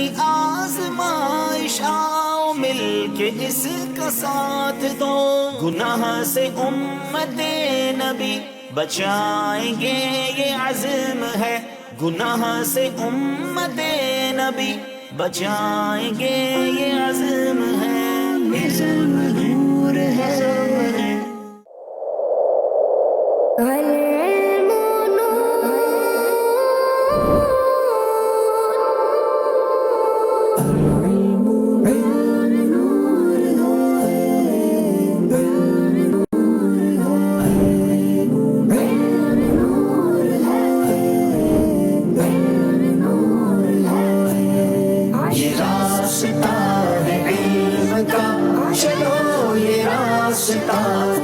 اپنی آزمائش آؤ مل کے اس کا ساتھ دو، گناہ سے امت نبی بچائیں گے یہ عزم ہے، گناہ سے امت نبی بچائیں گے یہ عزم ہے، یہ ضرور ہے۔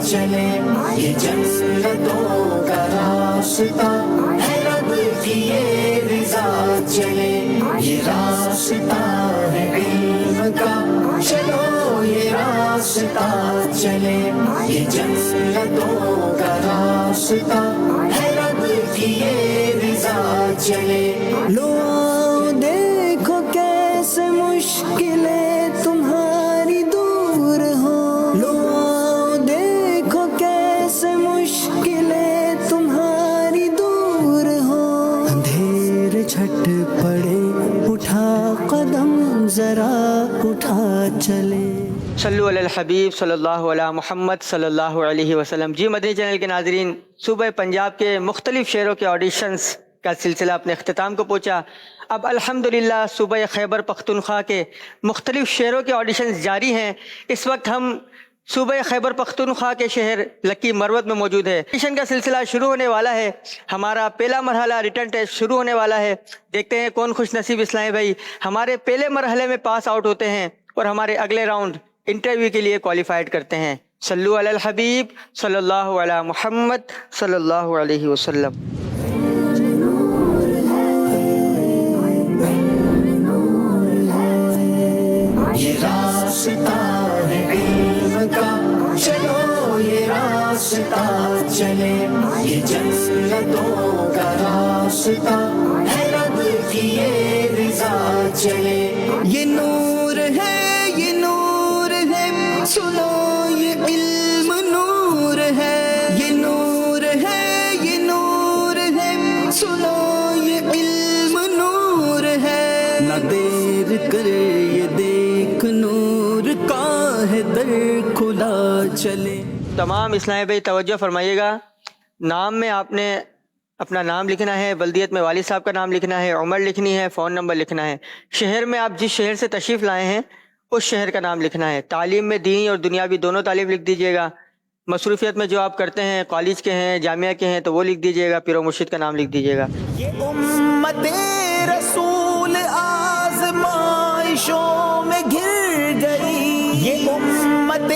چلے یہ جنتوں کا راستہ ہے، رب کی یہ رضا چلے یہ راستہ ہے علم کا، چلو یہ راستہ چلے یہ جنتوں کا راستہ ہے، رب کی یہ رضا چلے۔ لو دیکھو کیسے مشکلیں تمہاری دور ہو، لو مشکلیں تمہاری دور ہو، اندھیر چھٹ پڑے اٹھا قدم ذرا اٹھا چلے۔ صلو علی الحبیب صلی اللہ علیہ محمد صلی اللہ علیہ وسلم۔ جی مدنی چینل کے ناظرین، صوبہ پنجاب کے مختلف شہروں کے آڈیشنز کا سلسلہ اپنے اختتام کو پہنچا۔ اب الحمدللہ صوبہ خیبر پختونخوا کے مختلف شہروں کے آڈیشنز جاری ہیں۔ اس وقت ہم صوبہ خیبر پختونخوا کے شہر لکی مروت میں موجود ہے۔ آڈیشن کا سلسلہ شروع ہونے والا ہے، ہمارا پہلا مرحلہ ریٹرن ٹیسٹ شروع ہونے والا ہے۔ دیکھتے ہیں کون خوش نصیب اسلامی بھائی ہمارے پہلے مرحلے میں پاس آؤٹ ہوتے ہیں اور ہمارے اگلے راؤنڈ انٹرویو کے لیے کوالیفائڈ کرتے ہیں۔ صلو علی الحبیب صلی اللہ علی محمد صلی اللہ علیہ وسلم۔ چلو یہ راستہ چلے یہ جنتوں کا راستہ ہے، رب کی یہ رضا چلے، یہ نور ہے یہ نور ہے، سنو یہ علم نور ہے، یہ نور ہے یہ نور ہے، سنو یہ علم نور ہے، نہ دیر کرے یہ دیکھ نور کا ہے در کھلا چلے۔ تمام اسلامی بھائی توجہ فرمائیے گا، نام میں آپ نے اپنا نام لکھنا ہے، بلدیت میں والد صاحب کا نام لکھنا ہے، عمر لکھنی ہے، فون نمبر لکھنا ہے، شہر میں آپ جس شہر سے تشریف لائے ہیں اس شہر کا نام لکھنا ہے، تعلیم میں دینی اور دنیاوی دونوں تعلیم لکھ دیجیے گا، مصروفیت میں جو آپ کرتے ہیں کالج کے ہیں جامعہ کے ہیں تو وہ لکھ دیجیے گا، پیر و مرشد کا نام لکھ دیجیے گا۔ یہ امت رسول آزمائشوں میں گر گئی، یہ امت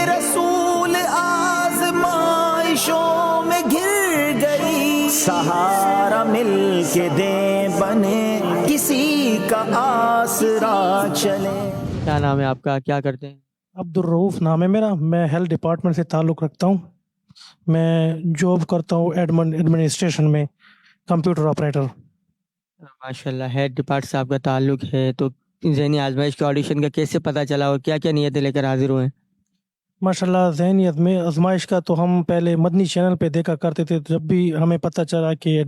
رسول آزمائشوں میں گر گئی، سہارا مل کے دے بنے کسی کا آسرا چلے۔ کیا نام ہے آپ کا، کیا کرتے ہیں؟ عبدالرؤوف نام ہے میرا، میں ہیلتھ ڈپارٹمنٹ سے تعلق رکھتا ہوں، میں جاب کرتا ہوں ایڈمنسٹریشن میں، کمپیوٹر آپریٹر۔ ماشاء اللہ، ہیڈ ڈپارٹ سے آپ کا تعلق ہے، تو ذہنی آزمائش کے آڈیشن کا کیسے پتہ چلا اور کیا کیا نیتیں لے کر حاضر ہوئے ہیں؟ ماشاءاللہ ذہنیت میں آزمائش کا تو ہم پہلے مدنی چینل پہ دیکھا کرتے تھے، جب بھی ہمیں پتہ چلا کہ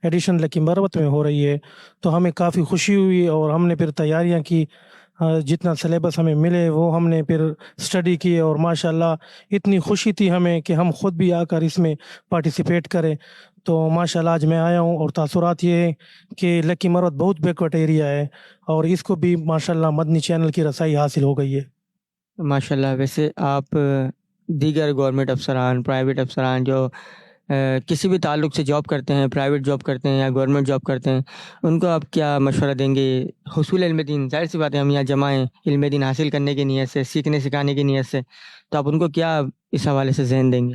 ایڈیشن لکی مروت میں ہو رہی ہے تو ہمیں کافی خوشی ہوئی، اور ہم نے پھر تیاریاں کی، جتنا سلیبس ہمیں ملے وہ ہم نے پھر اسٹڈی کی، اور ماشاءاللہ اتنی خوشی تھی ہمیں کہ ہم خود بھی آ کر اس میں پارٹیسپیٹ کریں۔ تو ماشاءاللہ آج میں آیا ہوں، اور تاثرات یہ ہیں کہ لکی مروت بہت بیکورڈ ایریا ہے، اور اس کو بھی ماشاءاللہ مدنی چینل کی رسائی حاصل ہو گئی ہے۔ ماشاءاللہ، ویسے آپ دیگر گورنمنٹ افسران، پرائیویٹ افسران جو کسی بھی تعلق سے جاب کرتے ہیں، پرائیویٹ جاب کرتے ہیں یا گورنمنٹ جاب کرتے ہیں، ان کو آپ کیا مشورہ دیں گے حصول علم دین؟ ظاہر سی بات ہے ہم یہاں جمع ہیں علم دین حاصل کرنے کی نیت سے، سیکھنے سکھانے کی نیت سے، تو آپ ان کو کیا اس حوالے سے ذہن دیں گے؟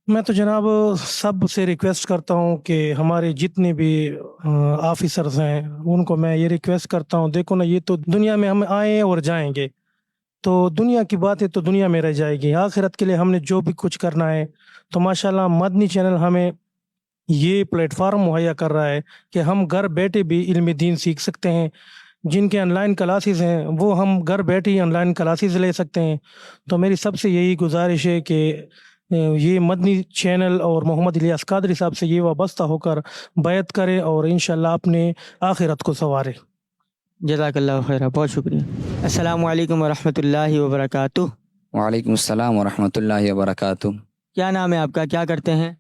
میں تو جناب سب سے ریکویسٹ کرتا ہوں کہ ہمارے جتنے بھی آفیسرز ہیں ان کو میں یہ ریکویسٹ کرتا ہوں، دیکھو نا، یہ تو دنیا میں ہم آئے اور جائیں گے، تو دنیا کی باتیں تو دنیا میں رہ جائے گی، آخرت کے لیے ہم نے جو بھی کچھ کرنا ہے تو ماشاءاللہ مدنی چینل ہمیں یہ پلیٹ فارم مہیا کر رہا ہے کہ ہم گھر بیٹھے بھی علم دین سیکھ سکتے ہیں، جن کے آن لائن کلاسز ہیں وہ ہم گھر بیٹھے ہی آن لائن کلاسز لے سکتے ہیں. تو میری سب سے یہی گزارش ہے کہ یہ مدنی چینل اور محمد الیاس قادری صاحب سے یہ وابستہ ہو کر بیعت کریں اور انشاءاللہ اپنے آخرت کو سنواریں. جزاک اللہ خیر، بہت شکریہ. السلام علیکم ورحمۃ اللہ وبرکاتہ. وعلیکم السلام ورحمۃ اللہ وبرکاتہ. کیا نام ہے آپ کا، کیا کرتے ہیں؟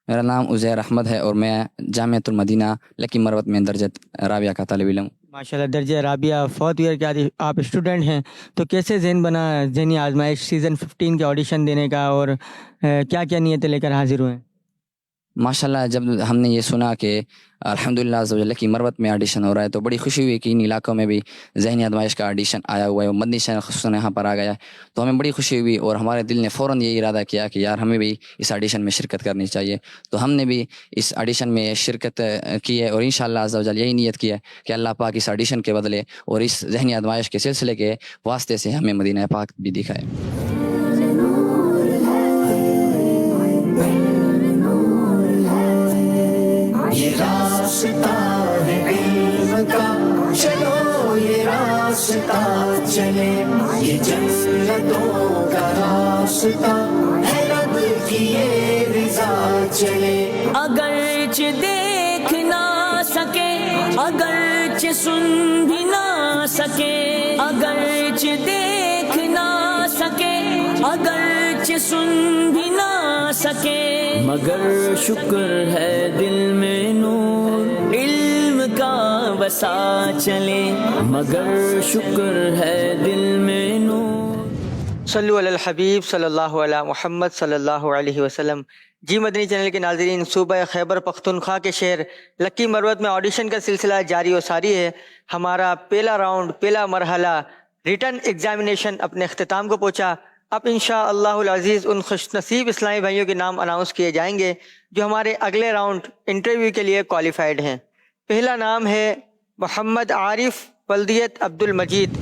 میرا نام عزیر احمد ہے اور میں جامعۃ المدینہ لکی مروت میں درجۃ رابعہ کا طالب علم. ماشاءاللہ، درجہ رابعہ 4th ایئر کے آپ اسٹوڈنٹ ہیں. تو کیسے ذہن بنا ذہنی آزمائش سیزن 15 کے آڈیشن دینے کا، اور کیا کیا نیتیں لے کر حاضر ہوئے ہیں؟ ماشاءاللہ جب ہم نے یہ سنا کہ الحمدللہ عز و جل کی مروت میں آڈیشن ہو رہا ہے تو بڑی خوشی ہوئی کہ ان علاقوں میں بھی ذہنی آزمائش کا آڈیشن آیا ہوا ہے. مدنی چینل خصوصاً یہاں پر آ گیا ہے تو ہمیں بڑی خوشی ہوئی اور ہمارے دل نے فوراً یہ ارادہ کیا کہ یار ہمیں بھی اس آڈیشن میں شرکت کرنی چاہیے. تو ہم نے بھی اس آڈیشن میں شرکت کی ہے اور انشاءاللہ عز و جل یہی نیت کی ہے کہ اللہ پاک اس آڈیشن کے بدلے اور اس ذہنی آزمائش کے سلسلے کے واسطے سے ہمیں مدینہ پاک بھی دکھائے. یہ راستہ ہے علم کا، چلو یہ راستہ چلے، یہ جنتوں کا راستہ ہے، رب کی یہ رضا چلے. اگرچہ دیکھ نہ سکے، اگرچہ سن بھی نہ سکے، اگرچہ دیکھ نہ سکے، اگرچہ سن بھی نہ سکے، مگر شکر ہے دل میں نور علم کا بسا چلے، مگر شکر ہے دل میں نور. صلو علی الحبیب صلی اللہ علیہ محمد صلی اللہ علیہ وسلم. جی مدنی چینل کے ناظرین، صوبہ خیبر پختونخوا کے شہر لکی مروت میں آڈیشن کا سلسلہ جاری و ساری ہے. ہمارا پہلا راؤنڈ، پہلا مرحلہ ریٹن ایگزامینیشن اپنے اختتام کو پہنچا. اب انشاءاللہ العزیز ان خوش نصیب اسلامی بھائیوں کے نام اناؤنس کیے جائیں گے جو ہمارے اگلے راؤنڈ انٹرویو کے لیے کوالیفائڈ ہیں. پہلا نام ہے محمد عارف، ولدیت عبد المجید.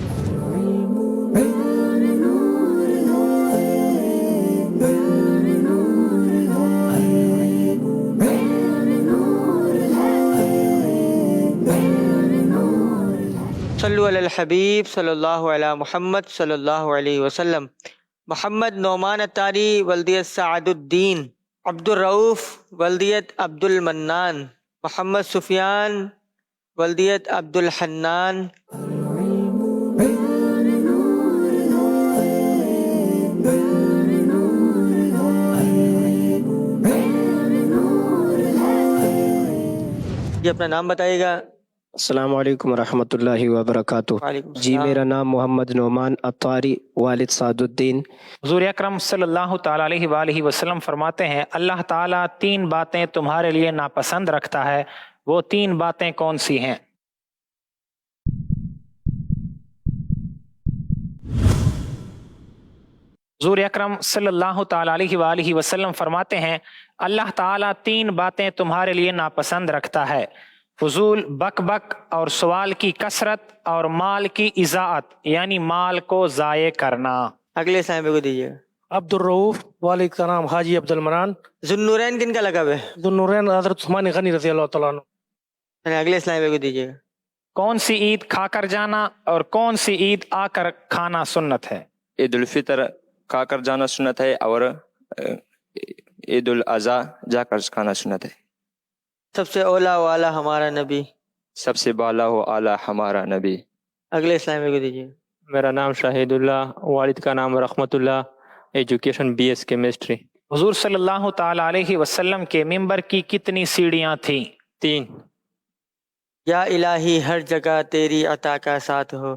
صلو علی الحبیب صلی اللہ علیہ محمد صلی اللہ علیہ وسلم. محمد نعمان اتاری، ولدیت سعد الدین. عبد الرؤوف، ولدیت عبد المنان. محمد سفیان، ولدیت عبد الحنان. یہ اپنا نام بتائیے گا. السلام علیکم ورحمۃ اللہ وبرکاتہ. وعلیکم جی السلام. میرا نام محمد نعمان اتاری، والد سعد الدین. حضور اکرم صلی اللہ تعالیٰ علیہ وآلہ وسلم فرماتے ہیں اللہ تعالیٰ 3 باتیں تمہارے لیے ناپسند رکھتا ہے. وہ 3 باتیں کون سی ہیں؟ حضور اکرم صلی اللہ تعالیٰ علیہ وآلہ وسلم فرماتے ہیں اللہ تعالیٰ 3 باتیں تمہارے لیے ناپسند رکھتا ہے: فضول بک بک اور سوال کی کثرت اور مال کی اضاعت یعنی مال کو ضائع کرنا. اگلے اسلامی کو دیجیے گا. عبد الرؤوف، والد کا نام حاجی عبد المنان. ذوالنورین کن کا لقب ہے؟ ذوالنورین حضرت عثمان غنی رضی اللہ تعالیٰ عنہ. اگلے اسلامی کو دیجیے گا. کون سی عید کھا کر جانا اور کون سی عید آ کر کھانا سنت ہے؟ عید الفطر کھا کر جانا سنت ہے اور عید الاضحیٰ جا کر کھانا سنت ہے. سب سے اولا والا ہمارا نبی. سب سے بالا و اعلیٰ ہمارا نبی. اگلے اسلامی کو دیجیے. میرا نام شاہد اللہ، والد کا نام رحمت اللہ، ایجوکیشن BS کیمسٹری. حضور صلی اللہ تعالیٰ علیہ وسلم کے ممبر کی کتنی سیڑھیاں تھیں؟ 3. یا الہی ہر جگہ تیری عطا کا ساتھ ہو.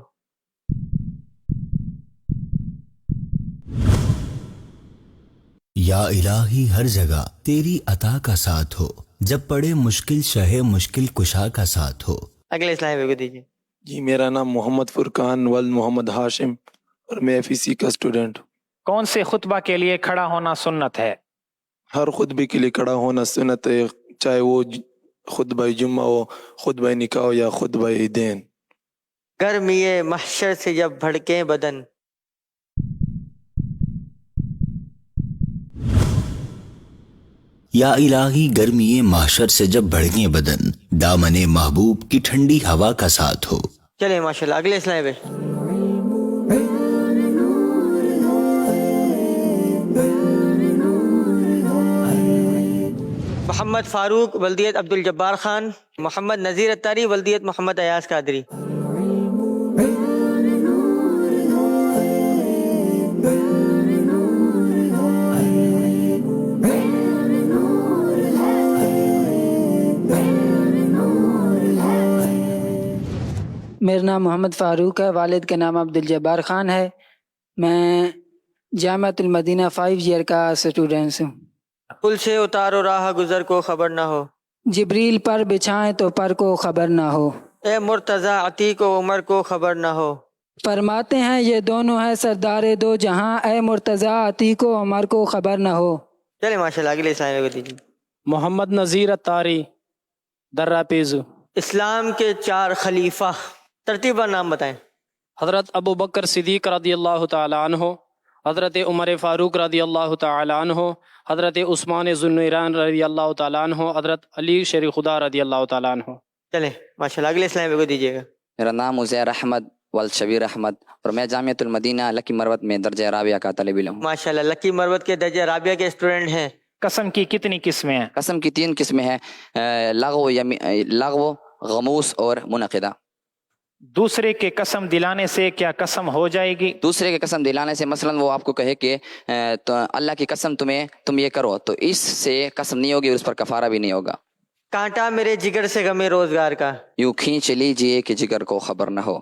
یا الہی ہر جگہ تیری عطا کا ساتھ ہو، جب پڑے مشکل شہ مشکل کشا کا ساتھ ہو. اگلے اسلامی کو دیجیے. جی میرا نام محمد فرقان ولد محمد ہاشم اور میں FEC کا اسٹوڈنٹ. کون سے خطبہ کے لیے کھڑا ہونا سنت ہے؟ ہر خطبے کے لیے کھڑا ہونا سنت ہے، چاہے وہ خطبہ جمعہ ہو، خطبہ نکاح ہو یا خطبہ دین. گرمیے محشر سے جب بھڑکیں بدن. یا الہی گرمی محشر سے جب بھڑکیں بدن، دامن محبوب کی ٹھنڈی ہوا کا ساتھ ہو. چلے ماشاءاللہ اگلے اسلام پہ. محمد فاروق ولدیت عبد الجبار خان. محمد نذیر اتاری ولدیت محمد ایاز قادری. میرا نام محمد فاروق ہے، والد کا نام عبد الجبار خان ہے، میں جامعۃ المدینہ 5 ایئر کا اسٹوڈنٹ ہوں. پل سے اتارو راہ گزر کو خبر نہ ہو، جبریل پر بچھائیں تو پر کو خبر نہ ہو، اے مرتضیٰ عتیق و عمر کو خبر نہ ہو. فرماتے ہیں یہ دونوں ہیں سردار دو جہاں، اے مرتضیٰ عتیق و عمر کو خبر نہ ہو. چلے ماشاءاللہ اگلے اسلام کو دیجیے. محمد نذیر اتاری درہ پیزو. اسلام کے 4 خلیفہ ترتیباً نام بتائیں. حضرت ابو بکر صدیق رضی اللہ تعالی عنہ، حضرت عمر فاروق رضی اللہ تعالی عنہ، حضرت عثمان ذوالنورین رضی اللہ تعالی عنہ، حضرت علی شیر خدا رضی اللہ تعالی عنہ. چلیں ماشاءاللہ اگلے اسلام کو دیجیے گا. میرا نام عزیر احمد والد شبیر احمد اور میں جامعۃ المدینہ لکی مروت میں درجہ رابعہ کا طالب علم ہوں. ماشاءاللہ لکی مروت کے درجہ رابعہ کے اسٹوڈنٹ ہیں. قسم کی کتنی قسمیں ہیں؟ قسم کی 3 قسمیں ہیں، لغو، غموس اور منعقدہ. دوسرے کے قسم دلانے سے کیا قسم ہو جائے گی؟ دوسرے کے قسم دلانے سے مثلا وہ آپ کو کہے کہ تو اللہ کی قسم تم یہ کرو، تو اس سے قسم نہیں ہوگی اور اس پر کفارہ بھی نہیں ہوگا. کانٹا میرے جگر سے غمِ روزگار کا، یوں کھینچ لیجئے کہ جگر کو خبر نہ ہو.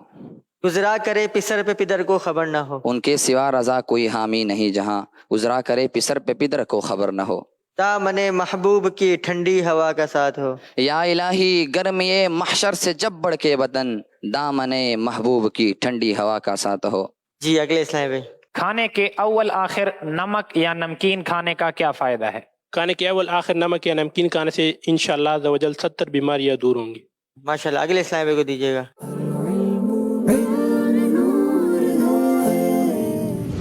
گزرا کرے پسر پہ پدر کو خبر نہ ہو. ان کے سوا رضا کوئی حامی نہیں جہاں، گزرا کرے پسر پہ پدر کو خبر نہ ہو. دامن محبوب کی ٹھنڈی ہوا کا ساتھ ہو. یا الہی گرمی محشر سے جب بڑھ کے بدن، دامن محبوب کی ٹھنڈی ہوا کا ساتھ ہو. جی اگلے اسلام پہ. کھانے کے اول آخر نمک یا نمکین کھانے کا کیا فائدہ ہے؟ کھانے کے اول آخر نمک یا نمکین کھانے سے انشاءاللہ عز و جل 70 بیماریاں دور ہوں گی. ماشاءاللہ اگلے اسلام کو دیجیے گا.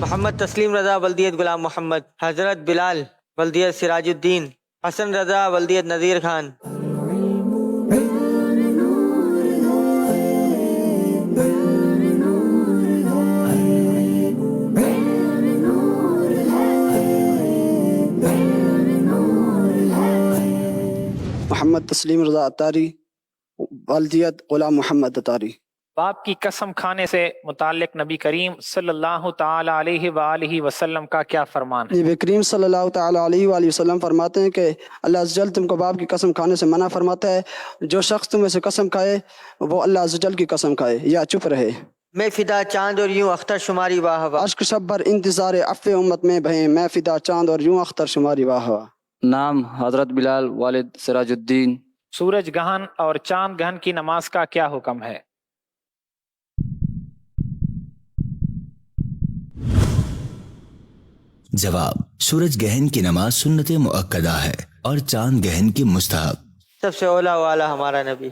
محمد تسلیم رضا ولدیت غلام محمد. حضرت بلال ولدیت سراج الدین. حسن رضا ولدیت نذیر خان. محمد تسلیم رضا اتاری والدیت غلام محمد اتاری. باپ کی قسم کھانے سے متعلق نبی کریم صلی اللہ تعالی علیہ وآلہ وسلم کا کیا فرمان ہے؟ نبی کریم صلی اللہ تعالی علیہ وآلہ وسلم فرماتے ہیں کہ اللہ عز و جل تم کو باپ کی قسم کھانے سے منع فرماتا ہے. جو شخص تم میں سے قسم کھائے وہ اللہ عز و جل کی قسم کھائے یا چپ رہے. میں فدا چاند اور یوں اختر شماری واہ واہ. اشک شب بھر انتظار عفو امت میں بہیں، میں فدا چاند اور یوں اختر شماری واہ واہ. نام حضرت بلال والد سراج الدین. سورج گہن اور چاند گہن کی نماز کا کیا حکم ہے؟ جواب: سورج گہن کی نماز سنت مؤکدہ ہے اور چاند گہن کی مستحب. سب سے اولا والا ہمارا نبی.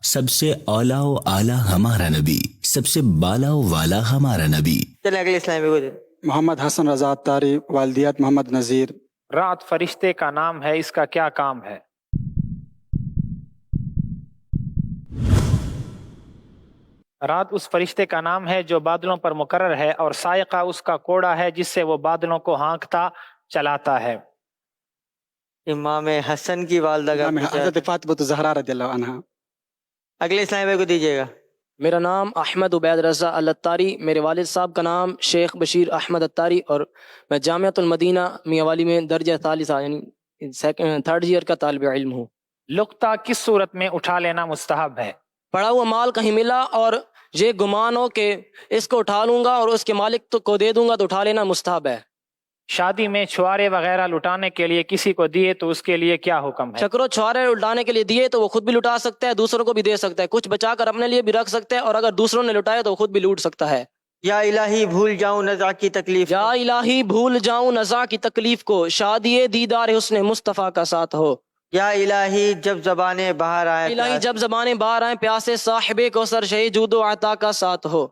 سب سے اولا و اعلیٰ ہمارا نبی، سب سے بالا و والا ہمارا نبی. چلیں اگلے اسلام کو دے. محمد حسن رضا اتاری والدیت محمد نذیر. رات فرشتے کا نام ہے، اس کا کیا کام ہے؟ رات اس فرشتے کا نام ہے جو بادلوں پر مقرر ہے، اور سائقہ اس کا کوڑا ہے جس سے وہ بادلوں کو ہانکتا چلاتا ہے. امام حسن کی والدہ کا حضرت فاطمہ زہرا رضی اللہ عنہا. اگلے اسلام کو دیجیے گا. میرا نام احمد عبید رضا الاتاری، میرے والد صاحب کا نام شیخ بشیر احمد اتاری، اور میں جامعۃ المدینہ میاں والی میں درجہ ثالثہ یعنی 3rd ایئر کا طالب علم ہوں. لقطہ کس صورت میں اٹھا لینا مستحب ہے؟ پڑا ہوا مال کہیں ملا اور یہ گمان ہو کہ اس کو اٹھا لوں گا اور اس کے مالک کو دے دوں گا تو اٹھا لینا مستحب ہے. شادی میں چھوارے وغیرہ لٹانے کے لیے کسی کو دیے تو اس کے لیے کیا حکم ہے؟ چکرو چھوارے لٹانے کے لیے دیے تو وہ خود بھی لٹا سکتا ہے، دوسروں کو بھی دے سکتا ہے، کچھ بچا کر اپنے لیے بھی رکھ سکتا ہے، اور اگر دوسروں نے لٹائے تو خود بھی لوٹ سکتا ہے. یا الہی بھول جاؤں نزع کی تکلیف، یا الہی بھول جاؤں نزع کی تکلیف کو، شادی دیدار حسن مصطفیٰ کا ساتھ ہو. یا الہی جب زبانیں باہر آئیں، الہی جب زبانیں باہر آئیں پیاسے صاحب کو سر شہی جود و عطا کا ساتھ ہو.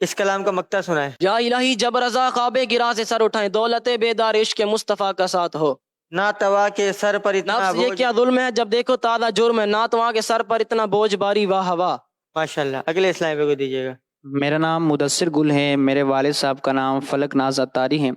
اس کلام کا مقطع سنائیں. یا الہی جب رضا خواب گرا سے سر اٹھائیں، دولت بیدار عشق مصطفیٰ کا ساتھ ہو. ناتوا کے سر پر اتنا نفس یہ بوجھ. کیا ظلم ہے جب دیکھو تازہ جرم ہے، ناتواں کے سر پر اتنا بوجھ باری، واہ واہ. ماشاءاللہ. اگلے اسلام پہ کو دیجیے گا. میرا نام مدثر گل ہے، میرے والد صاحب کا نام فلک ناز اتاری ہے.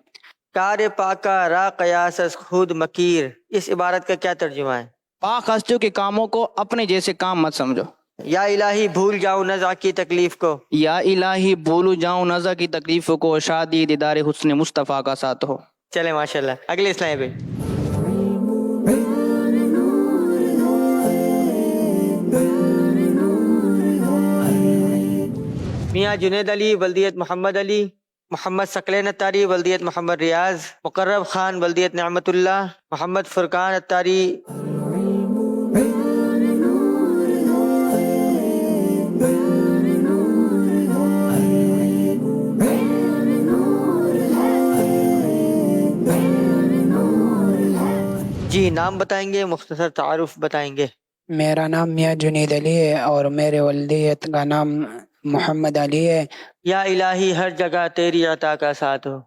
کار پاکا را قیاس از خود مکیر، اس عبارت کا کیا ترجمہ ہے؟ پاک ہستیوں کے کاموں کو اپنے جیسے کام مت سمجھو. یا الہی بھول جاؤں نزع کی تکلیف کو. یا الہی بھولو جاؤں نزع کی تکلیفوں کو، شادی دیدار حسن مصطفیٰ کا ساتھ ہو. چلے ماشاءاللہ. اگلے اسلام پہ. میاں جنید علی بلدیت محمد علی، محمد ثقلین اتاری بلدیت محمد ریاض، مقرب خان بلدیت نعمت اللہ، محمد فرقان اتاری. جی نام بتائیں گے، مختصر تعارف بتائیں گے. میرا نام میاں جنید علی ہے اور میرے والدیت کا نام محمد علی ہے. یا الہی ہر جگہ تیری عطا کا ساتھ ہو.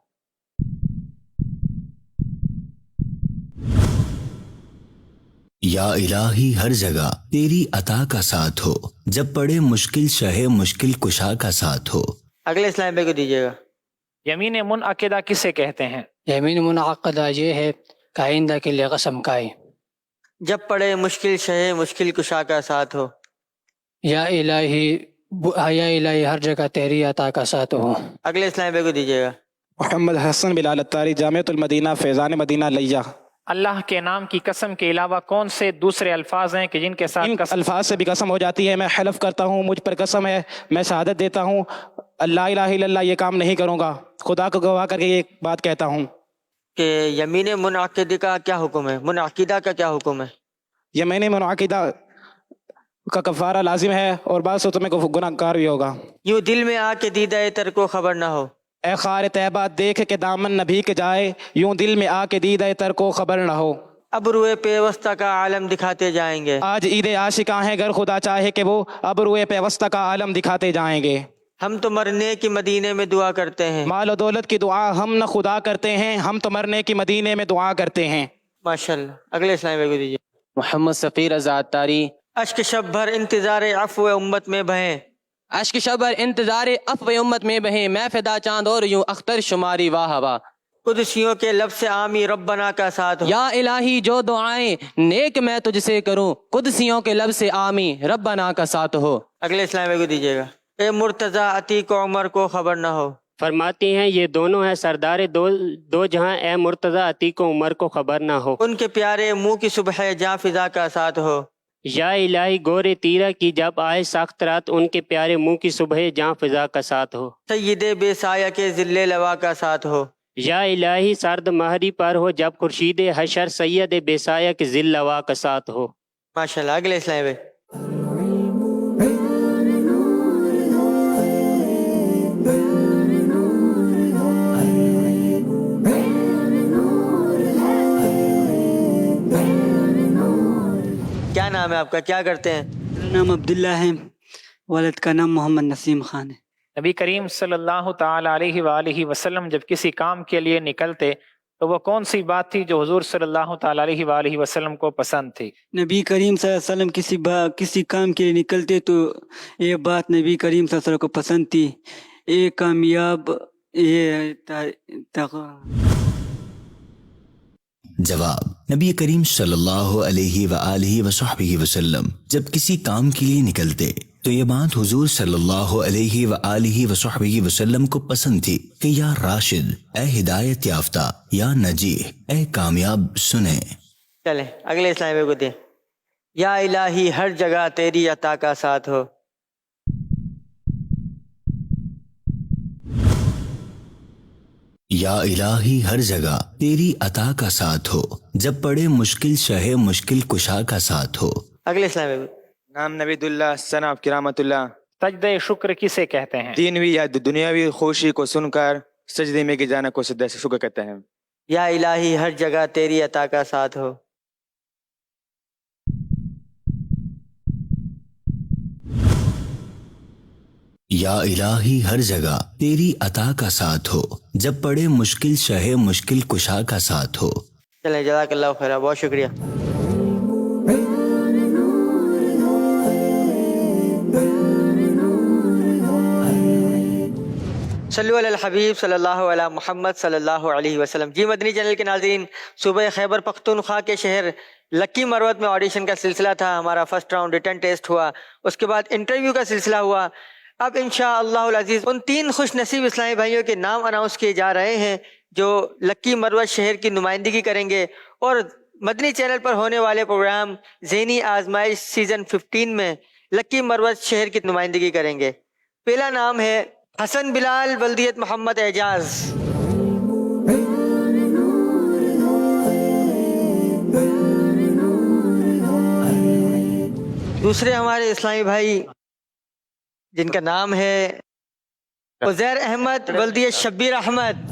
یا الہی ہر جگہ تیری عطا کا ساتھ ہو، جب پڑے مشکل شہ مشکل کشا کا ساتھ ہو. اگلے اسلام پہ کو دیجیے گا. یمین منعقدہ کسے کہتے ہیں؟ یمین منعقدہ یہ ہے کہ آئندہ کے لیے قسم کھائے. جب پڑے مشکل شہ مشکل کشا کا ساتھ ہو. یا الہی ہر جگہ تیری عطا کا ساتھ ہو. اگلے اسلام پہ کو دیجیے گا. محمد حسن بلال اتاری، جامعۃ المدینہ، فیضان مدینہ لیا. اللہ کے نام کی قسم کے علاوہ کون سے دوسرے الفاظ ہیں کہ جن کے ساتھ ان الفاظ سے بھی قسم ہو جاتی ہے. میں حلف کرتا ہوں، مجھ پر قسم ہے، میں شہادت دیتا ہوں اللہ الہ الا اللہ یہ کام نہیں کروں گا، خدا کو گواہ کر کے یہ بات کہتا ہوں کہ یمین منعقدہ کا کیا حکم ہے، منعقدہ کا کیا حکم ہے؟ یمین منعقدہ کا کفارہ لازم ہے اور بعض صورتوں میں گناہ گار بھی ہوگا. یوں دل میں آ کے دیدہ تر کو خبر نہ ہو. اے خار طیبہ دیکھ کے دامن نبی کے جائے، یوں دل میں آ کے دیدہ تر کو خبر نہ ہو. اب روئے پیوستہ کا عالم دکھاتے جائیں گے. آج عید عاشقاں ہیں، گر خدا چاہے کہ وہ اب روئے پیوستہ کا عالم دکھاتے جائیں گے. ہم تو مرنے کی مدینے میں دعا کرتے ہیں. مال و دولت کی دعا ہم نہ خدا کرتے ہیں، ہم تو مرنے کی مدینے میں دعا کرتے ہیں. ماشاءاللہ. اگلے اسلام پہ کو دیجیے. محمد سفیر آزاد تاری، اشک شب بھر انتظار عفو امت میں بہیں. اشک شبر انتظار عفو امت میں بہیں، میں فدا چاند اور یوں اختر شماری، واہ واہ. قدسیوں کے لب سے آمی ربنا کا ساتھ ہو. یا الہی جو دعائیں نیک میں تجھ سے کروں، قدسیوں کے لب سے آمی ربنا کا ساتھ ہو. اگلے اسلام پہ کو دیجیے گا. اے مرتضیٰ عتیق و عمر کو خبر نہ ہو. فرماتی ہیں یہ دونوں ہیں سردار دو جہاں، اے مرتضیٰ عتیق و عمر کو خبر نہ ہو. ان کے پیارے منہ کی صبح جاں فضا کا ساتھ ہو. یا الہی گورے تیرہ کی جب آئے سخت رات، ان کے پیارے منہ کی صبح جاں فضا کا ساتھ ہو. سید بے سایہ کے ذل لوا کا ساتھ ہو. یا الہی سرد مہری پر ہو جب خورشید حشر، سید بے سایہ کے ذل لوا کا ساتھ ہو. ماشاءاللہ. اگلے اسلام پہ. کیا نام ہے آپ کا، کیا کرتے ہیں؟ میرا نام عبداللہ ہے، والد کا نام محمد نسیم خان ہے. نبی کریم صلی اللہ تعالی علیہ وآلہ وسلم جب کسی کام کے لیے نکلتے تو وہ کون سی بات تھی جو حضور صلی اللہ تعالی علیہ وآلہ وسلم کو پسند تھی؟ نبی کریم صلی اللہ علیہ وسلم کسی کام کے لیے نکلتے تو یہ بات نبی کریم صلی اللہ علیہ وسلم کو پسند تھی. ایک کامیاب جواب: نبی کریم صلی اللہ علیہ وآلہ وصحبہ وسلم جب کسی کام کے لیے نکلتے تو یہ بات حضور صلی اللہ علیہ وآلہ وصحبہ وسلم کو پسند تھی کہ یا راشد، اے ہدایت یافتہ، یا نجیح، اے کامیاب، سنیں. چلیں اگلے اسلام پہ کو دیں. یا الہی ہر جگہ تیری عطا کا ساتھ ہو. یا الہی ہر جگہ تیری عطا کا ساتھ ہو، جب پڑے مشکل شہ مشکل کشا کا ساتھ ہو. اگلے اسلام پہ. نام نوید اللہ، ثنا کرامت اللہ. سجدہ شکر کسے کہتے ہیں؟ دینوی یا دنیاوی خوشی کو سن کر سجدے میں گر جانا کو سجدہ شکر کہتے ہیں. یا الہی ہر جگہ تیری عطا کا ساتھ ہو. یا الہی ہر جگہ تیری عطا کا ساتھ ہو، جب پڑے مشکل شہ مشکل کشا کا ساتھ ہو. چلیں جزاک اللہ خیر، بہت شکریہ. صلو علی الحبیب صلی اللہ علیہ محمد صلی اللہ علیہ وسلم. جی مدنی چینل کے ناظرین، صوبہ خیبر پختونخوا کے شہر لکی مروت میں آڈیشن کا سلسلہ تھا. ہمارا فرسٹ راؤنڈ ریٹن ٹیسٹ ہوا، اس کے بعد انٹرویو کا سلسلہ ہوا. اب انشاءاللہ العزیز ان 3 خوش نصیب اسلامی بھائیوں کے نام اناؤنس کیے جا رہے ہیں جو لکی مروت شہر کی نمائندگی کریں گے اور مدنی چینل پر ہونے والے پروگرام ذہنی آزمائش سیزن 15 میں لکی مروت شہر کی نمائندگی کریں گے. پہلا نام ہے حسن بلال بلدیت محمد اعجاز. دوسرے ہمارے اسلامی بھائی جن کا نام ہے عزیر احمد بلدیت شبیر احمد.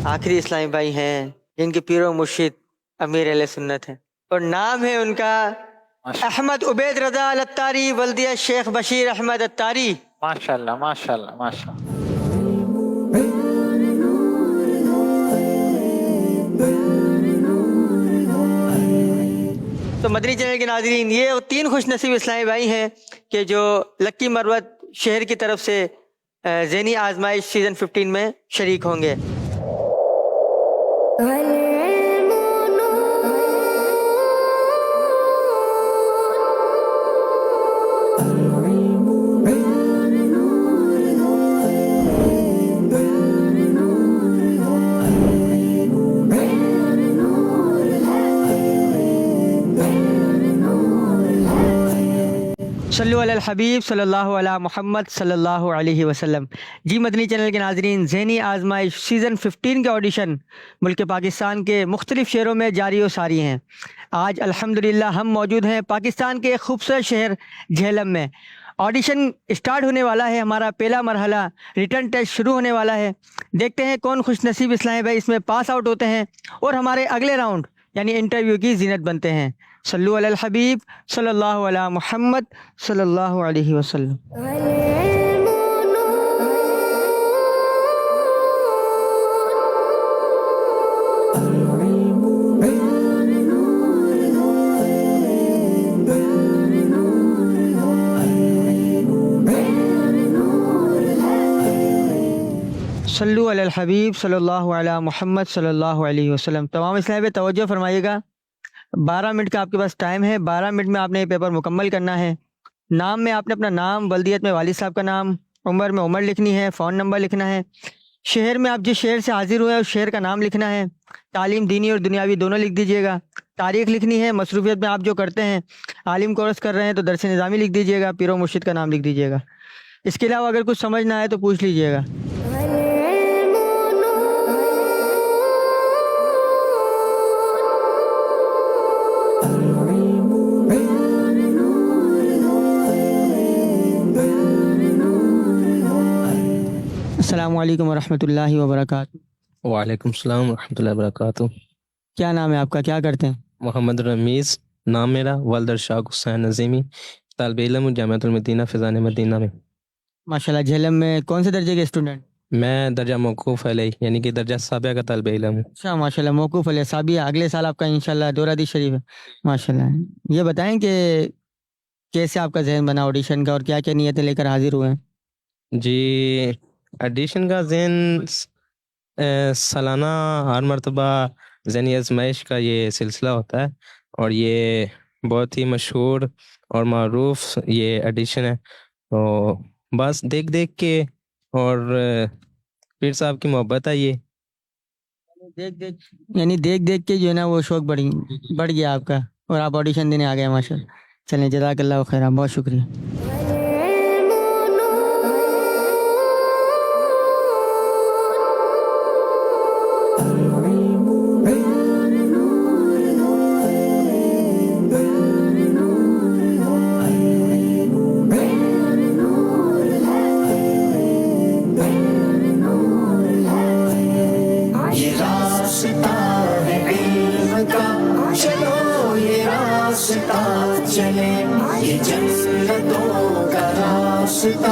آخری اسلامی بھائی ہیں جن کے پیر و مرشد امیر اہل سنت ہیں اور نام ہے ان کا احمد عبید رضا الاتاری بلدیہ شیخ بشیر احمد اتاری. ماشاءاللہ ماشاءاللہ ماشاءاللہ. تو مدنی چینل کے ناظرین، یہ 3 خوش نصیب اسلامی بھائی ہیں کہ جو لکی مروت شہر کی طرف سے ذہنی آزمائش سیزن 15 میں شریک ہوں گے. صلو علی الحبیب صلی اللہ علیہ محمد صلی اللہ علیہ وسلم. جی مدنی چینل کے ناظرین، ذہنی آزمائش سیزن 15 کے آڈیشن ملک پاکستان کے مختلف شہروں میں جاری و ساری ہیں. آج الحمدللہ ہم موجود ہیں پاکستان کے خوبصورت شہر جہلم میں. آڈیشن اسٹارٹ ہونے والا ہے، ہمارا پہلا مرحلہ ریٹرن ٹیسٹ شروع ہونے والا ہے. دیکھتے ہیں کون خوش نصیب اسلامی بھائی اس میں پاس آؤٹ ہوتے ہیں اور ہمارے اگلے راؤنڈ یعنی انٹرویو کی زینت بنتے ہیں. صلو علی الحبیب صلی اللہ علیہ محمد صلی اللہ علیہ وسلم. صلو علی الحبیب صلی اللہ علیہ محمد صلی اللہ علیہ وسلم. تمام اسلامی بھائی توجہ فرمائیے گا، 12 منٹ کا آپ کے پاس ٹائم ہے. 12 منٹ میں آپ نے یہ پیپر مکمل کرنا ہے. نام میں آپ نے اپنا نام، بلدیت میں والد صاحب کا نام، عمر میں عمر لکھنی ہے، فون نمبر لکھنا ہے. شہر میں آپ جس شہر سے حاضر ہوئے اس شہر کا نام لکھنا ہے. تعلیم دینی اور دنیاوی دونوں لکھ دیجیے گا. تاریخ لکھنی ہے. مصروفیت میں آپ جو کرتے ہیں، عالم کورس کر رہے ہیں تو درس نظامی لکھ دیجیے گا. پیر و مرشد کا نام لکھ دیجیے گا. اس کے علاوہ اگر کچھ سمجھ نہ آئے تو پوچھ لیجیے گا. السلام علیکم ورحمۃ اللہ وبرکاتہ. وعلیکم السلام ورحمۃ اللہ وبرکاتہ. کیا نام ہے آپ کا، کیا کرتے ہیں؟ محمد رمیز نام میرا، والد ارشاد حسین نظیمی، طالب علم جامعۃ المدینہ فیضان مدینہ میں. ماشاءاللہ. جہلم میں کون سے درجے کے اسٹوڈنٹ؟ میں درجہ موقوف علیہ یعنی کہ درجہ سابعہ کا طالب علم ہوں. اچھا ماشاءاللہ، موقوف علیہ سابعہ. اگلے سال آپ کا انشاءاللہ دورہ حدیث شریف ہے. ماشاءاللہ. یہ بتائیں کہ کیسے آپ کا ذہن بنا آڈیشن کا اور کیا کیا نیتیں لے کر حاضر ہوئے ہیں؟ جی ایڈیشن کا ذہن سالانہ ہر مرتبہ ذہنی آزمائش کا یہ سلسلہ ہوتا ہے اور یہ بہت ہی مشہور اور معروف یہ ایڈیشن ہے. تو بس دیکھ دیکھ کے اور پیر صاحب کی محبت ہے، یہ دیکھ دیکھ کے جو ہے نا وہ شوق بڑھ گیا آپ کا اور آپ آڈیشن دینے آ گئے. ماشاءاللہ. چلیں جزاک اللہ خیر، بہت شکریہ. چلے یہ جنتوں کا راستہ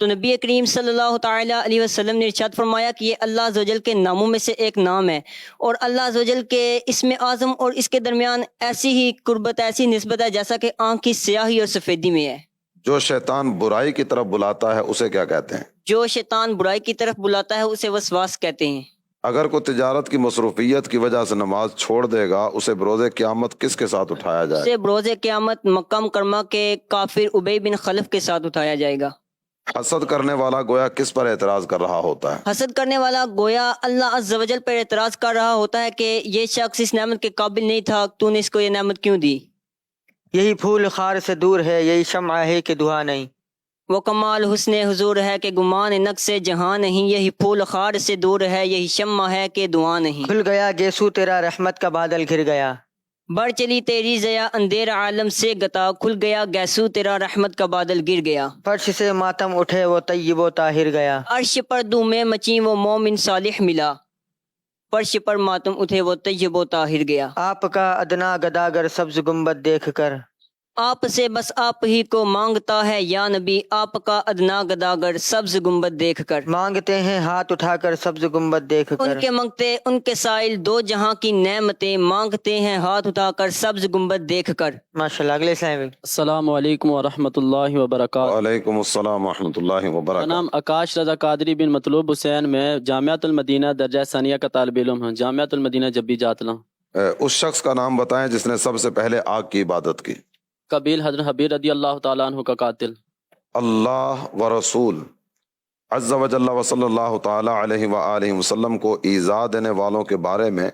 تو نبی کریم صلی اللہ تعالیٰ علیہ وسلم نے ارشاد فرمایا کہ یہ اللہ عز و جل کے ناموں میں سے ایک نام ہے، اور اللہ عز و جل کے اسم اعظم اور اس کے درمیان ایسی ہی قربت، ایسی نسبت ہے جیسا کہ آنکھ کی سیاہی اور سفیدی میں ہے۔ جو شیطان برائی کی طرف بلاتا ہے اسے کیا کہتے ہیں؟ جو شیطان برائی کی طرف بلاتا ہے اسے وسواس کہتے ہیں۔ اگر کوئی تجارت کی مصروفیت کی وجہ سے نماز چھوڑ دے گا اسے بروز قیامت کس کے ساتھ اٹھایا جائے؟ اسے بروز قیامت مکہ مکرمہ کے کافر ابی بن خلف کے ساتھ اٹھایا جائے گا۔ حسد کرنے والا گویا کس پر اعتراض کر رہا ہوتا ہے؟ حسد کرنے والا گویا اللہ عز و جل پر اعتراض کر رہا ہوتا ہے کہ یہ شخص اس نعمت کے قابل نہیں تھا، تو نے اس کو یہ نعمت کیوں دی؟ یہی پھول خار سے دور ہے، یہی شمع ہے کہ دھواں نہیں۔ وہ کمال حسن حضور ہے کہ گمان نقص جہاں نہیں، یہی پھول خار سے دور ہے، یہی شمع ہے کہ دعا نہیں۔ کھل گیا گیسو تیرا رحمت کا بادل گھر گیا، بڑھ چلی تیری ضیا اندھیر عالم سے گتا، کھل گیا گیسو تیرا رحمت کا بادل گر گیا۔ فرش سے ماتم اٹھے وہ طیب و طاہر گیا، عرش پر دھومیں مچیں وہ مومن صالح ملا، فرش پر ماتم اٹھے وہ طیب و طاہر گیا۔ آپ کا ادنا گداگر سبز گنبد دیکھ کر، آپ سے بس آپ ہی کو مانگتا ہے یا نبی، آپ کا ادنا گداگر سبز گنبد دیکھ کر۔ مانگتے ہیں ہاتھ اٹھا کر سبز گنبد دیکھ کر، ان کے منگتے ان کے سائل دو جہاں کی نعمتیں، مانگتے ہیں ہاتھ اٹھا کر سبز گنبد دیکھ کر۔ ماشاءاللہ۔ اگلے اسلام۔ السلام علیکم ورحمۃ اللہ وبرکاتہ۔ وعلیکم السلام ورحمۃ اللہ میرا وبرکاتہ۔ نام آکاش رضا قادری بن مطلوب حسین، میں جامعۃ المدینہ درجہ ثانیہ کا طالب علم ہوں، جامعۃ المدینہ جبی جاتلاں۔ اس شخص کا نام بتائیں جس نے سب سے پہلے آگ کی عبادت کی۔ قبیل حضرت حبیر رضی اللہ تعالیٰ عنہ کا قاتل۔ اللہ و رسول عز و جل و صلی اللہ تعالی علیہ وآلہ وسلم کو ایذا دینے والوں کے بارے میں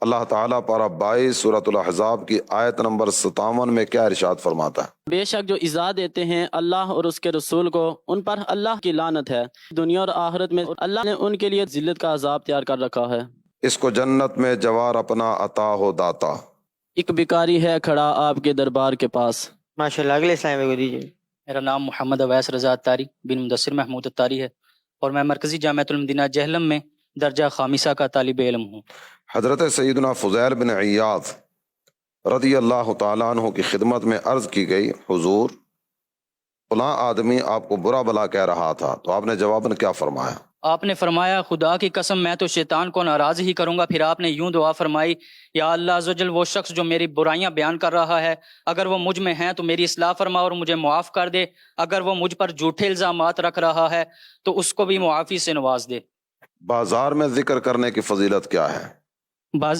اللہ تعالیٰ پارہ 22 سورۃ الاحزاب کی آیت نمبر 57 میں کیا ارشاد فرماتا ہے؟ بے شک جو ایذا دیتے ہیں اللہ اور اس کے رسول کو، ان پر اللہ کی لعنت ہے، دنیا اور آخرت میں اللہ نے ان کے لیے ذلت کا عذاب تیار کر رکھا ہے۔ اس کو جنت میں جوار اپنا عطا ہو داتا۔ ایک بیکاری ہے کھڑا آپ کے دربار کے پاس۔ ماشاءاللہ۔ اگلے اسلام کو دیجیے۔ میرا نام محمد اویس رضا اتاری بن مدثر محمود اتاری ہے، اور میں مرکزی جامعۃ المدینہ جہلم میں درجہ خامسہ کا طالب علم ہوں۔ حضرت سیدنا فضیل بن عیاض رضی اللہ تعالیٰ عنہ کی خدمت میں عرض کی گئی، حضور فلاں آدمی آپ کو برا بلا کہہ رہا تھا، تو آپ نے جواباً کیا فرمایا؟ آپ نے فرمایا خدا کی قسم میں تو شیطان کو ناراض ہی کروں گا۔ پھر آپ نے یوں دعا فرمائی، یا اللہ عز و جل وہ شخص جو میری برائیاں بیان کر رہا ہے اگر وہ مجھ میں ہیں تو میری اصلاح فرما اور مجھے معاف کر دے، اگر وہ مجھ پر جھوٹے الزامات رکھ رہا ہے تو اس کو بھی معافی سے نواز دے۔ بازار میں ذکر کرنے کی فضیلت کیا ہے؟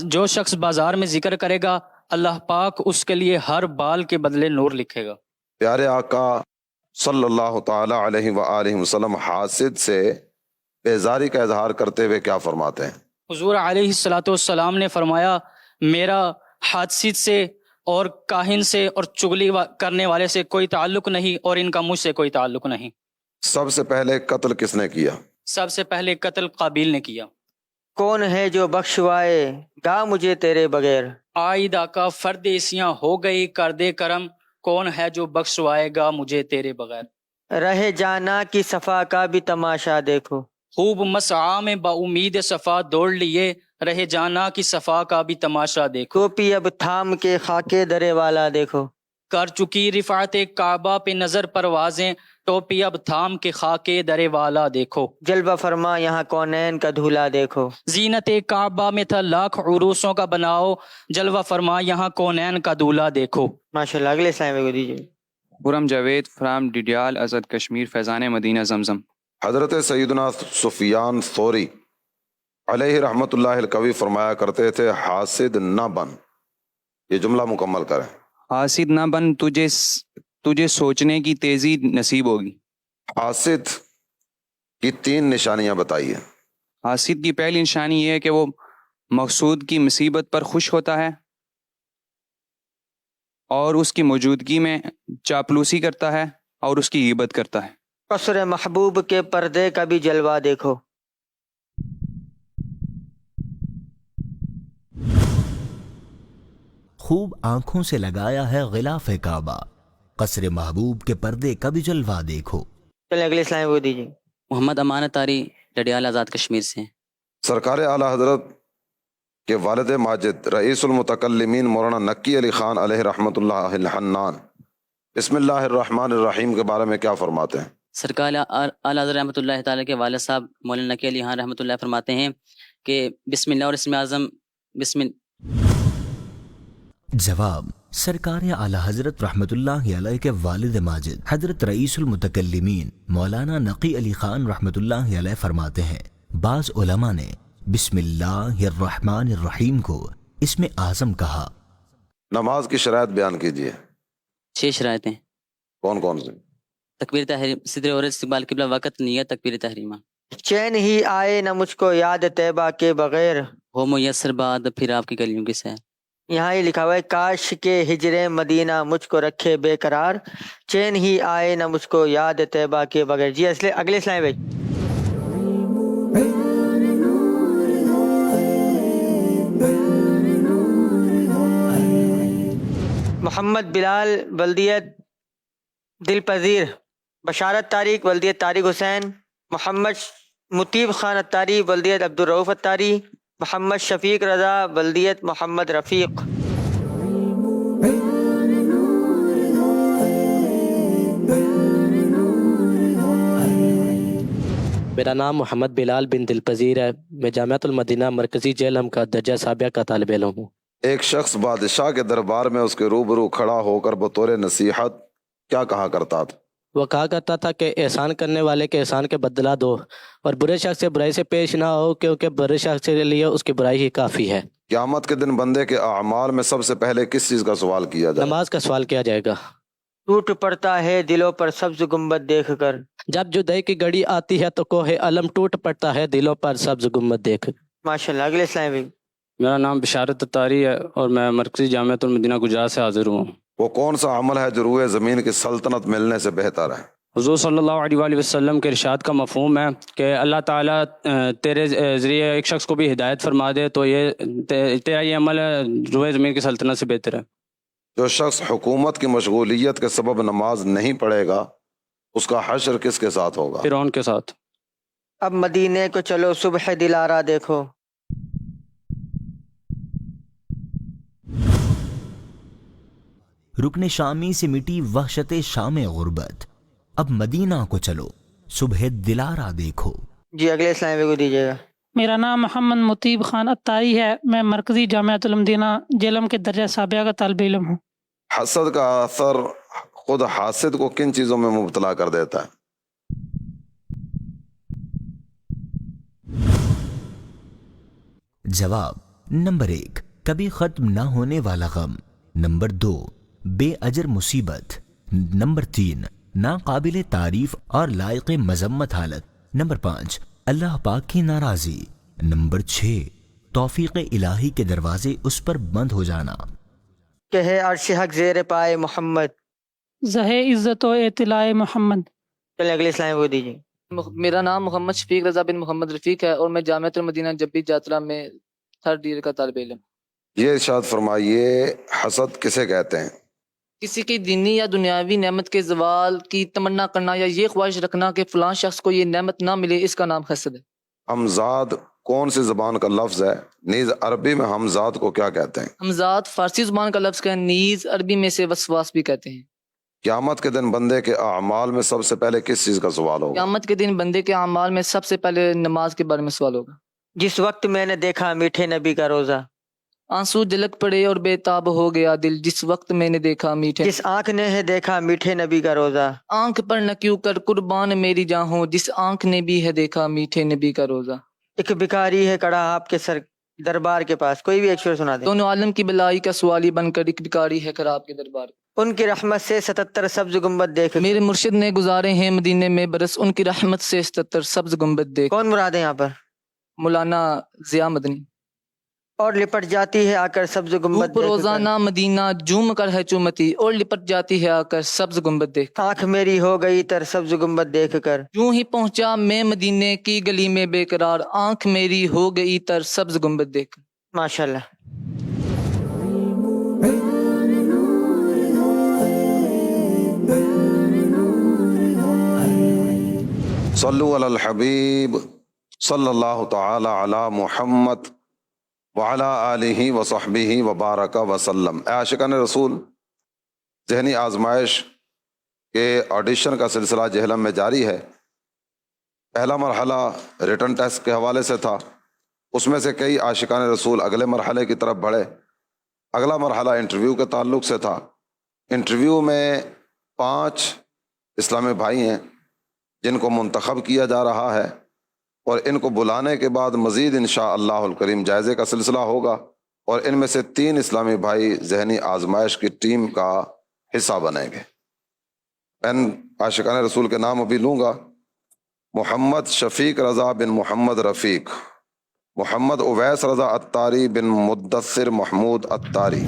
جو شخص بازار میں ذکر کرے گا اللہ پاک اس کے لیے ہر بال کے بدلے نور لکھے گا۔ پیارے آقا صلی اللہ تعالی علیہ وآلہ وسلم حاسد سے بیزاری کا اظہار کرتے ہوئے کیا فرماتے ہیں؟ حضور علیہ السلام نے فرمایا، میرا حاسد سے اور کاہن سے اور چغلی کرنے والے سے کوئی تعلق نہیں، اور ان کا مجھ سے کوئی تعلق نہیں۔ سب سے پہلے قتل کس نے کیا؟ سب سے پہلے قتل قابیل نے کیا۔ کون ہے جو بخشوائے گا مجھے تیرے بغیر؟ آئید آقا فرد اسیاں ہو گئی کر دے کرم، کون ہے جو بخشوائے گا مجھے تیرے بغیر؟ رہے جانا کی صفا کا بھی تماشا دیکھو، خوب مسعا میں با امید صفا دوڑ لیے، رہے جانا کی صفا کا بھی تماشا دیکھو۔ ٹوپی اب تھام کے خاکے درے والا دیکھو، کر چکی رفعت کعبہ پہ نظر پروازیں، ٹوپی اب تھام کے خاکے درے والا دیکھو۔ جلوہ فرما یہاں کونین کا دھولا دیکھو، زینت کعبہ میں تھا لاکھ عروسوں کا بناؤ، جلوہ فرما یہاں کونین کا دولہا دیکھو۔ ماشاءاللہ۔ اگلے اسلام کو دیجیے۔ خرم جاوید فرام ڈڈیال ازد کشمیر فیضان مدینہ زمزم۔ حضرت سیدنا سفیان ثوری علیہ رحمت اللہ القوی فرمایا کرتے تھے، حاسد نہ بن۔ یہ جملہ مکمل کریں۔ حاسد نہ بن، تجھے سوچنے کی تیزی نصیب ہوگی۔ حاسد کی 3 نشانیاں بتائیے۔ حاسد کی پہلی نشانی یہ ہے کہ وہ مقصود کی مصیبت پر خوش ہوتا ہے اور اس کی موجودگی میں چاپلوسی کرتا ہے اور اس کی غیبت کرتا ہے۔ قصر محبوب کے پردے کا بھی جلوہ دیکھو، خوب آنکھوں سے لگایا ہے غلاف کعبہ، قصر محبوب کے پردے کا بھی جلوہ دیکھو۔ چلیں اگلے اسلام کو دیجیے۔ محمد امان طاری ڈڈیال آزاد کشمیر سے۔ سرکار اعلیٰ حضرت کے والد ماجد رئیس المتکلمین مولانا نکی علی خان علیہ رحمت اللہ الحنان بسم اللہ الرحمن الرحیم کے بارے میں کیا فرماتے ہیں؟ سرکار اعلیٰ حضرت رحمۃ اللہ تعالیٰ کے والد صاحب مولانا نقی علی خان رحمۃ اللہ فرماتے ہیں کہ بسم اللہ اور اسم اعظم جواب: سرکار اعلیٰ حضرت رحمت اللہ علیہ کے والد ماجد حضرت رئیس المتکلمین مولانا نقی علی خان رحمت اللہ علیہ فرماتے ہیں، بعض علماء نے بسم اللہ الرحمن الرحیم کو اسم اعظم کہا۔ نماز کی شرائط بیان کیجیے۔ 6 شرائطیں۔ کون کون سی؟ تکبیر تحریم، صدر عورت، استقبال قبلہ، وقت، نیت، تکبیر تحریمہ۔ چین ہی آئے نہ مجھ کو یاد طیبہ کے بغیر، ہو میسر بعد پھر آپ کی گلیوں کی سیر۔ یہاں ہی لکھا ہوا ہے کاش کے ہجر مدینہ مجھ کو رکھے بے قرار، چین ہی آئے نہ مجھ کو یاد طیبہ کے بغیر۔ جی اگلے سلائیں بھائی۔ محمد بلال بلدیت دل پذیر، بشارت طارق ولدیت طارق حسین، محمد مطیب خان اتاری ولدیت عبدالرؤف اتاری، محمد شفیق رضا ولدیت محمد رفیق۔ میرا نام محمد بلال بن دل پذیر ہے، میں جامعۃ المدینہ مرکزی جیل ہم کا درجہ سابعہ کا طالب علم ہوں۔ ایک شخص بادشاہ کے دربار میں اس کے روبرو کھڑا ہو کر بطور نصیحت کیا کہا کرتا تھا؟ وہ کہا کرتا تھا کہ احسان کرنے والے کے احسان کے بدلہ دو، اور برے شخص سے برائی سے پیش نہ ہو، کیونکہ برے شخص کے لیے اس کی برائی ہی کافی ہے۔ قیامت کے دن بندے کے اعمال میں سب سے پہلے کس چیز کا سوال کیا جائے؟ نماز کا سوال کیا جائے گا۔ ٹوٹ پڑتا ہے دلوں پر سبز گنبد دیکھ کر، جب جدائی کی گھڑی آتی ہے تو کوہ علم ٹوٹ پڑتا ہے دلوں پر سبز گنبد دیکھ کر۔ ماشاءاللہ۔ اگلے سلائیں بھی۔ میرا نام بشارت اتاری ہے اور میں مرکزی جامعۃ المدینہ گجرات سے حاضر ہوں۔ وہ کون سا عمل ہے جو روئے زمین کی سلطنت ملنے سے بہتر ہے؟ حضور صلی اللہ علیہ وآلہ وسلم کے ارشاد کا مفہوم ہے کہ اللہ تعالیٰ تیرے ذریعے ایک شخص کو بھی ہدایت فرما دے تو یہ تیرا یہ عمل روئے زمین کی سلطنت سے بہتر ہے۔ جو شخص حکومت کی مشغولیت کے سبب نماز نہیں پڑھے گا اس کا حشر کس کے ساتھ ہوگا؟ فرعون کے ساتھ۔ اب مدینے کو چلو صبح دلارا دیکھو، رکن شامی سے مٹی وحشت شام غربت، اب مدینہ کو چلو صبح دلارا دیکھو۔ جی اگلے سلائیں کو دیجیے گا۔ میرا نام محمد مطیب خان اتاری ہے، میں مرکزی جامعۃ المدینہ جیلم کے درجہ سابعہ کا طالب علم ہوں۔ حسد کا اثر خود حاسد کو کن چیزوں میں مبتلا کر دیتا ہے؟ جواب: نمبر 1 کبھی ختم نہ ہونے والا غم، نمبر 2 بے اجر مصیبت، نمبر 3 ناقابل تعریف اور لائق مذمت حالت، نمبر 5 اللہ پاک کی ناراضی، نمبر 6 توفیق الہی کے دروازے اس پر بند ہو جانا۔ کہ ہے عرش حق زیر پائے محمد، زہ عزت و اطلاع محمد۔ چلیں اگلے سلائیں کو دیجیے۔ میرا نام محمد شفیق رضا بن محمد رفیق ہے اور میں جامعۃ المدینہ جبی جاترا میں 3rd ایئر کا طالب علم۔ یہ ارشاد فرمائیے حسد کسے کہتے ہیں؟ کسی کی دینی یا دنیاوی نعمت کے زوال کی تمنا کرنا یا یہ خواہش رکھنا کہ فلاں شخص کو یہ نعمت نہ ملے، اس کا نام حسد ہے۔ ہمزاد کون سی زبان کا لفظ ہے؟ نیز عربی میں ہمزاد کو کیا کہتے ہیں؟ ہمزاد فارسی زبان کا لفظ ہے، نیز عربی میں سے وسواس بھی کہتے ہیں۔ قیامت کے دن بندے کے اعمال میں سب سے پہلے کس چیز کا سوال ہوگا؟ قیامت کے دن بندے کے اعمال میں سب سے پہلے نماز کے بارے میں سوال ہوگا۔ جس وقت میں نے دیکھا میٹھے نبی کا روزہ، آنسو جھلک پڑے اور بے تاب ہو گیا دل، جس وقت میں نے دیکھا میٹھے، جس آنکھ نے ہے دیکھا میٹھے نبی کا روزہ، آنکھ پر نہ کیوں کر قربان میری جاں ہو، جس آنکھ نے بھی ہے دیکھا میٹھے نبی کا روزہ۔ ایک بھکاری ہے کڑا آپ کے سر دربار کے پاس، کوئی بھی ایک شعر سنا دیں۔ دونوں عالم کی بلائی کا سوالی بن کر ایک بھکاری ہے کڑا آپ کے دربار۔ ان کی رحمت سے 77 سبز گنبد دیکھ، میرے مرشد نے گزارے ہیں مدینے میں برس، ان کی رحمت سے 77 سبز گنبد دیکھ۔ کون مراد ہے یہاں پر؟ مولانا ضیاء مدنی۔ اور لپٹ جاتی ہے آ کر سبز گنبد روزانہ مدینہ جوم کر ہے چومتی، اور لپٹ جاتی ہے آ کر سبز گنبد دیکھ۔ آنکھ میری ہو گئی تر سبز گنبد دیکھ کر، یوں ہی پہنچا میں مدینے کی گلی میں بے قرار، آنکھ میری ہو گئی تر سبز گنبد دیکھ۔ ماشاءاللہ۔ صلو علی الحبیب صلی اللہ تعالی علی محمد وعلی آلہ وصحبہ وبارک وسلم۔ اے عاشقان رسول، ذہنی آزمائش کہ آڈیشن کا سلسلہ جہلم میں جاری ہے۔ پہلا مرحلہ ریٹن ٹیسٹ کے حوالے سے تھا، اس میں سے کئی عاشقان رسول اگلے مرحلے کی طرف بڑھے۔ اگلا مرحلہ انٹرویو کے تعلق سے تھا۔ انٹرویو میں 5 اسلامی بھائی ہیں جن کو منتخب کیا جا رہا ہے، اور ان کو بلانے کے بعد مزید انشاءاللہ الکریم جائزے کا سلسلہ ہوگا، اور ان میں سے 3 اسلامی بھائی ذہنی آزمائش کی ٹیم کا حصہ بنیں گے۔ میں عاشقان رسول کے نام ابھی لوں گا۔ محمد شفیق رضا بن محمد رفیق، محمد اویس رضا عطاری بن مدثر محمود عطاری،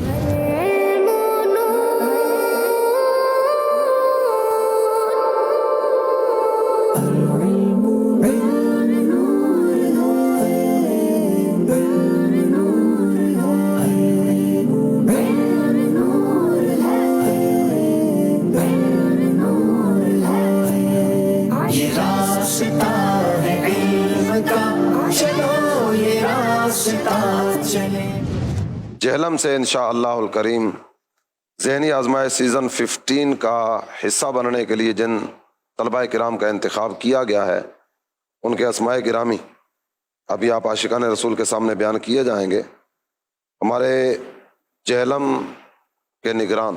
یہ راستہ ہے علم کا، چلو یہ راستہ چلے۔ جہلم سے انشاءاللہ الکریم ذہنی آزمائش سیزن 15 کا حصہ بننے کے لیے جن طلبہ کرام کا انتخاب کیا گیا ہے، ان کے اسماء گرامی ابھی آپ عاشقان رسول کے سامنے بیان کیے جائیں گے۔ ہمارے جہلم کے نگران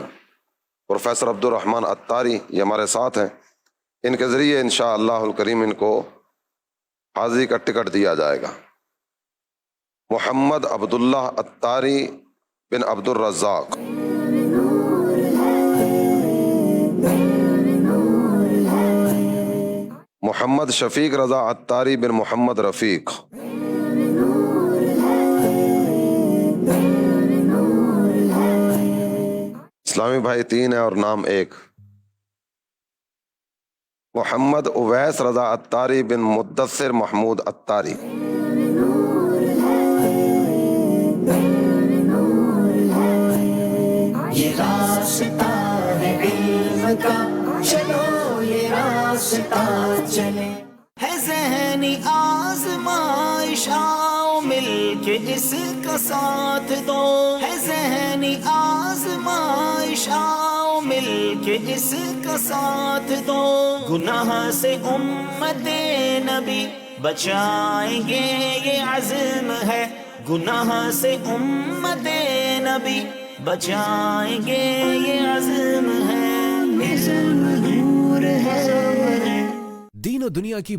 پروفیسر عبد الرحمن عطاری یہ ہمارے ساتھ ہیں، ان کے ذریعے انشاءاللہ الکریم ان کو حاضری کا ٹکٹ دیا جائے گا۔ محمد عبداللہ عطاری بن عبد الرزاق، محمد شفیق رضا عطاری بن محمد رفیق، اسلامی بھائی 3 ہیں اور نام 1۔ محمد اویس رضا عطاری بن مدثر محمود عطاری، یہ راستہ ہے علم کا، چلو یہ راستہ چلے۔ ہے ذہنی آزمائش، آؤ مل کے اس کا ساتھ دو۔ ہے ذہنی آزمائش، آؤ مل کے اس کا ساتھ دو۔ گناہ سے امت نبی بچائیں گے یہ عزم ہے، گناہ سے امت نبی بچائیں گے یہ عزم ہے، عزم دور ہے۔ دین و دنیا کی